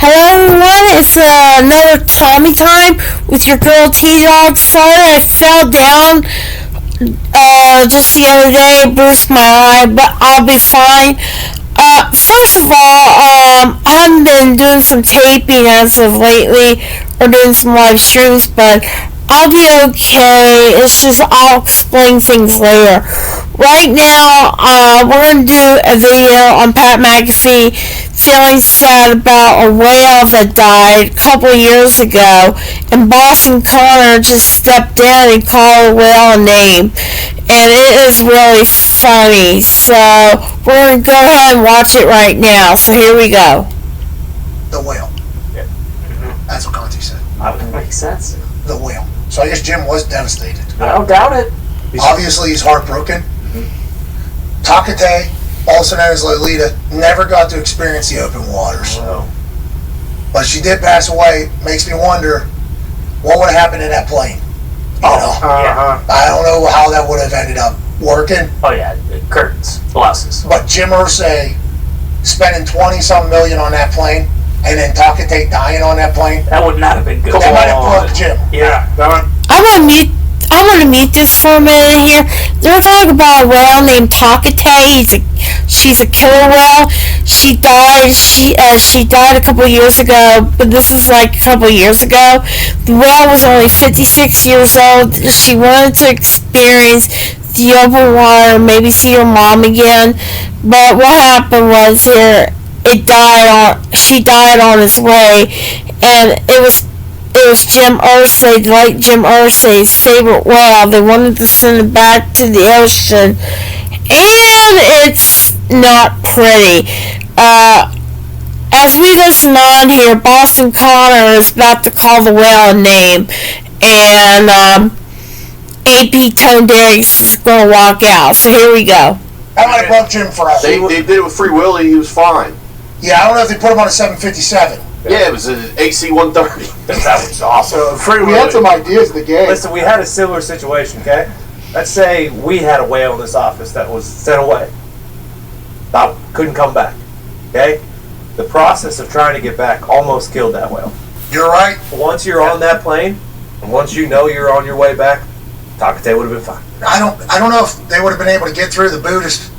Hello everyone, it's another Tommy time with your girl T-Dogg. Sorry I fell down just the other day, bruised my eye, but I'll be fine. First of all, I haven't been doing some taping as of lately, or doing some live streams, but I'll be okay. It's just I'll explain things later. Right now, we're going to do a video on Pat McAfee feeling sad about a whale that died a couple of years ago, and Boston Connor just stepped in and called the whale a name, and it is really funny. So we're going to go ahead and watch it right now. So here we go. The whale. Yeah. That's what Conti said. That would make sense. The whale. So I guess Jim was devastated. I don't doubt it. Obviously, he's heartbroken. Tokatae, also known as Lolita, never got to experience the open waters. No. But she did pass away. Makes me wonder what would have happened in that plane. I don't know how that would have ended up working. Oh yeah, curtains, blouses. But Jim Irsay spending 20-some million on that plane, and then Tokatae dying on that plane. That would not have been good. That might have broke Jim. Yeah. I want to mute this for a minute here. They're talking about a whale named Tokatae. She's a killer whale. She died. She died a couple years ago, but this is like a couple years ago. The whale was only 56 years old. She wanted to experience the open water, maybe see her mom again. But what happened was she died on his way, and it was Jim Irsay, like Jim Irsay's favorite whale. They wanted to send it back to the ocean, and it's not pretty. As we listen on here, Boston Connor is about to call the whale a name, and AP Tone Diggs is going to walk out. So here we go. That might have broke Jim forever. They did it with Free Willy. He was fine. Yeah, I don't know if they put him on a 757. Yeah, it was an AC 130. That was awesome. We had some ideas in the game. Listen, we had a similar situation, okay? Let's say we had a whale in this office that was sent away. Couldn't come back, okay? The process of trying to get back almost killed that whale. You're right. Once you're on that plane, and once you know you're on your way back, Tokatae would have been fine. I don't know if they would have been able to get through the Buddhist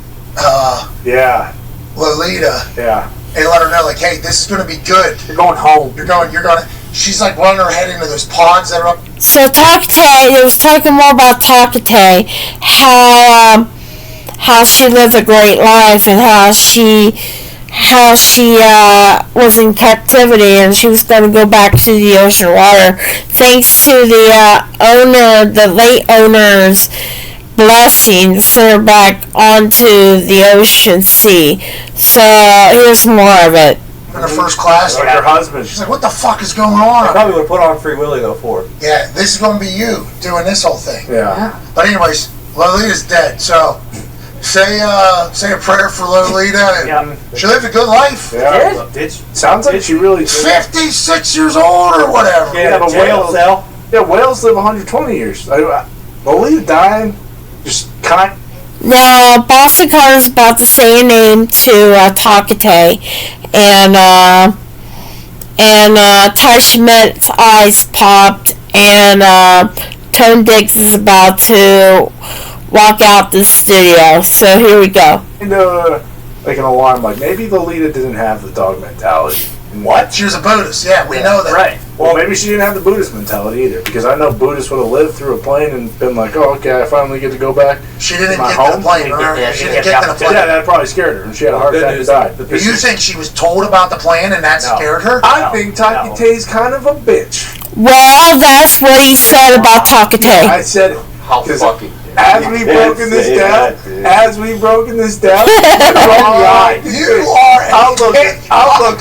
Lolita and let her know, like, hey, this is going to be good. You're going home. You're going to. She's like running her head into those ponds that are up. So Tokatae, they was talking more about Tokatae, how she lived a great life, and how she was in captivity, and she was going to go back to the ocean water thanks to the late owner's blessing to send her back onto the ocean sea. So here's more of it. In her first class. Like her husband. She's like, what the fuck is going I on? probably would have put on Free Willy though for her. Yeah, this is going to be you doing this whole thing. Yeah. But anyways, Lolita's dead, so say a prayer for Lolita. And she lived a good life. Yeah. Did she? Sounds like she really 56 years old or whatever. Yeah, but whale cell. Yeah, whales live 120 years. Lolita dying, just kind of. Now, Boston Connor's about to say a name to Tokatae, and Ty Schmidt's eyes popped, and Tone Diggs is about to walk out the studio. So here we go. Like an alarm, like maybe Lolita didn't have the dog mentality. What? She was a Buddhist. Yeah, we know that. Right. Well, maybe she didn't have the Buddhist mentality either, because I know Buddhists would have lived through a plane and been like, oh, okay, I finally get to go back. She didn't My get to home? the plane, remember? Yeah, She she didn't didn't get to get the Yeah, plane. that probably scared her, and she had a heart attack and died. Do you think she was told about the plan and that scared her? I think Tokatae's kind of a bitch. Well, that's what he said about Tokatae. I said, How fucking. as we've broken this down, You are I'll look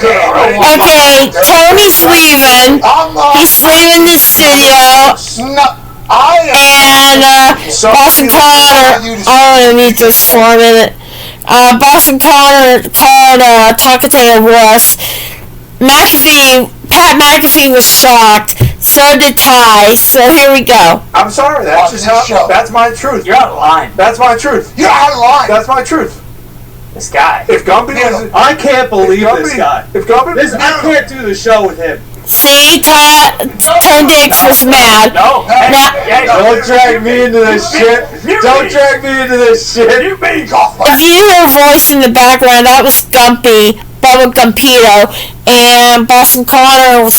her right. Okay, Tony's leaving. He's leaving the studio. No, I am. And Boston Connor, I'm gonna mute this for a minute. Boston Connor called Tokatae a wuss. Pat McAfee was shocked. So did Ty. So here we go. I'm sorry. That's just how. That's my truth. You're out of line. That's my truth. You're out of line. That's my truth. This guy. If Gumpy was, I can't believe this guy. If Gumpy, I can't do the show with him. See, Tone Dix was mad. No. Hey, Don't drag me into this shit. Don't drag me into this shit. You mean If you hear a voice in the background, that was Gumpy, Bubba Gumpito, and Boston Connor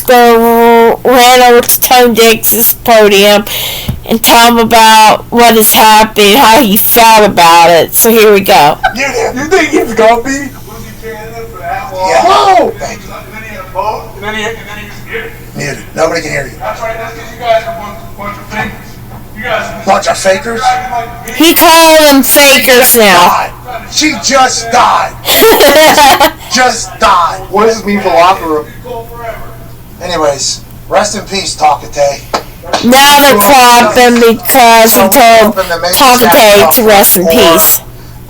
ran over to Tone Dix's podium and tell him about what is happening, how he felt about it. So here we go. You did. you think it's Gumpy? Was he Canada for that long? Yeah. Whoa! Thank you. And then he had a vote, and then he was muted. Muted. Nobody can hear you. That's right, that's because you guys are a bunch of fakers. You guys are Bunch of fakers? acting like me. He called them fakers now. Died. She just died. Just died. What does this mean for locker room? Cool forever. Anyways, rest in peace, Tokatae. Now they're clapping because he told Tokatae to rest in peace.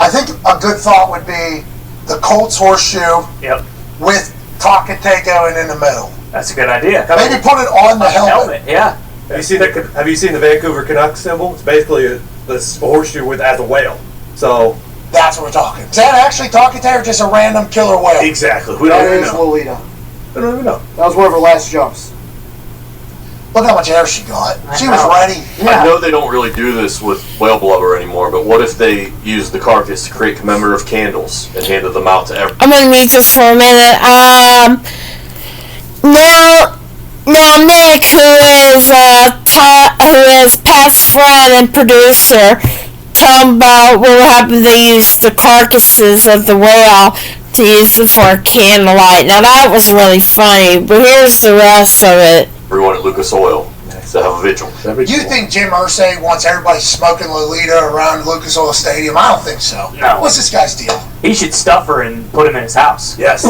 I think a good thought would be the Colts horseshoe Yep. with Tokatae going in the middle. That's a good idea. Maybe put it on the helmet. Yeah. Have you seen the Vancouver Canucks symbol? It's basically this horseshoe with as a whale. So That's what we're talking. Is that actually Tokatae or just a random killer whale? exactly, we don't That even is know. Lolita. We don't even know. That was one of her last jumps. Look how much air she got. She was know. ready. I know they don't really do this with whale blubber anymore, but what if they use the carcass to create commemorative candles and handed them out to everyone? I'm gonna mute this for a minute. Now Nick, who is Pat's friend and producer, tell him about what happened. They used the carcasses of the whale to use them for candlelight. Now that was really funny, but here's the rest of it. Everyone at Lucas Oil to have a vigil. You think Jim Irsay wants everybody smoking Lolita around Lucas Oil Stadium? I don't think so. No. What's this guy's deal? He should stuff her and put him in his house. Yes.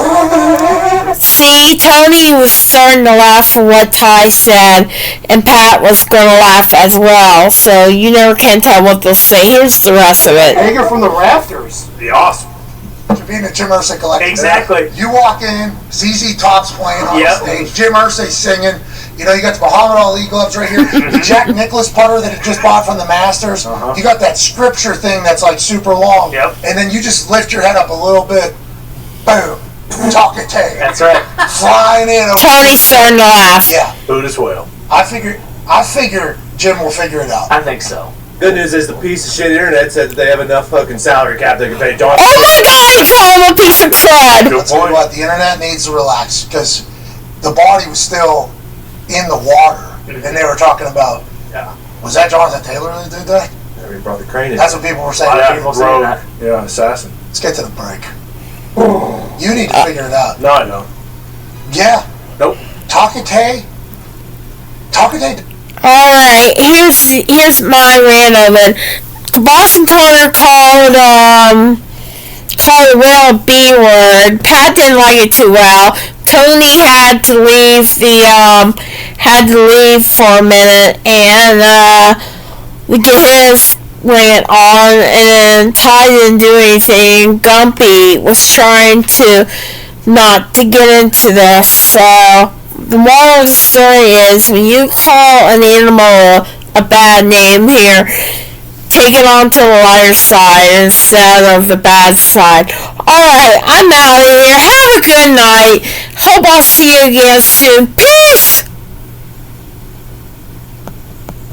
See, Tony was starting to laugh at what Ty said, and Pat was going to laugh as well, so you never can tell what they'll say. Here's the rest of it. Hang her from the rafters. Be awesome. To be in the Jim Irsay collection. Exactly. You walk in, ZZ Top's playing on Yep. the stage, Jim Irsay singing. You know, you got the Muhammad Ali gloves right here, the Jack Nicklaus putter that he just bought from the Masters. You got that scripture thing that's like super long. Yep. And then you just lift your head up a little bit. Boom. Tokatae. That's right. Flying in. Over. Tony's starting to laugh. Yeah. Buddhist whale. I figure Jim will figure it out. I think so. Good news is the piece of shit internet said that they have enough fucking salary cap they can pay John. Oh my god, he called him a piece of crud! Good I'll tell you point. what, the internet needs to relax because the body was still in the water. And they were talking about, Yeah. was that Jonathan Taylor that did that? We brought the crane in. That's what people were A saying. lot of Yeah, people saying rogue. that. Yeah, assassin. Let's get to the break. You need to figure it out. No, I don't. Yeah. Nope. Tokatae. Alright, here's my rant of it. Boston Connor called the whale a B word. Pat didn't like it too well. Tony had to leave for a minute and get his rant on, and Ty didn't do anything. Gumpy was trying to not to get into this. So the moral of the story is, when you call an animal a bad name here, take it on to the lighter side instead of the bad side. Alright, I'm out of here. Have a good night. Hope I'll see you again soon. Peace!